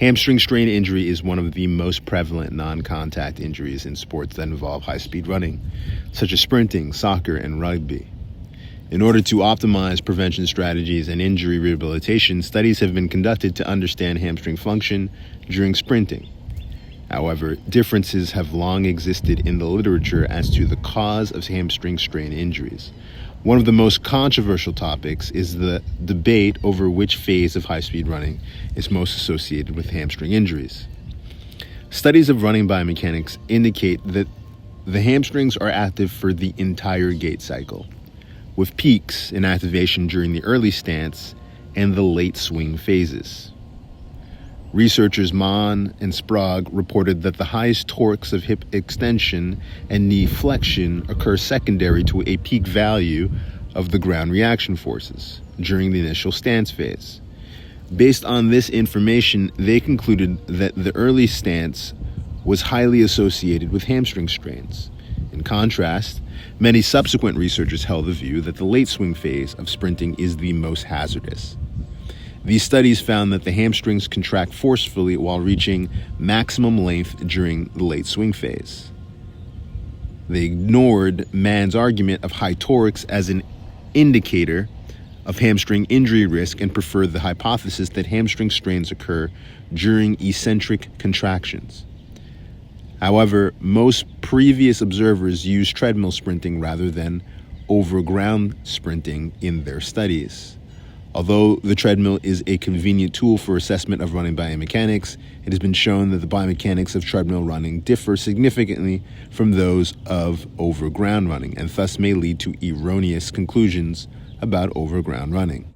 Hamstring strain injury is one of the most prevalent non-contact injuries in sports that involve high-speed running, such as sprinting, soccer, and rugby. In order to optimize prevention strategies and injury rehabilitation, studies have been conducted to understand hamstring function during sprinting. However, differences have long existed in the literature as to the cause of hamstring strain injuries. One of the most controversial topics is the debate over which phase of high-speed running is most associated with hamstring injuries. Studies of running biomechanics indicate that the hamstrings are active for the entire gait cycle, with peaks in activation during the early stance and the late swing phases. Researchers Mann and Sprague reported that the highest torques of hip extension and knee flexion occur secondary to a peak value of the ground reaction forces during the initial stance phase. Based on this information, they concluded that the early stance was highly associated with hamstring strains. In contrast, many subsequent researchers held the view that the late swing phase of sprinting is the most hazardous. These studies found that the hamstrings contract forcefully while reaching maximum length during the late swing phase. They ignored Mann's argument of high torques as an indicator of hamstring injury risk and preferred the hypothesis that hamstring strains occur during eccentric contractions. However, most previous observers used treadmill sprinting rather than over-ground sprinting in their studies. Although the treadmill is a convenient tool for assessment of running biomechanics, it has been shown that the biomechanics of treadmill running differ significantly from those of over-ground running and thus may lead to erroneous conclusions about over-ground running.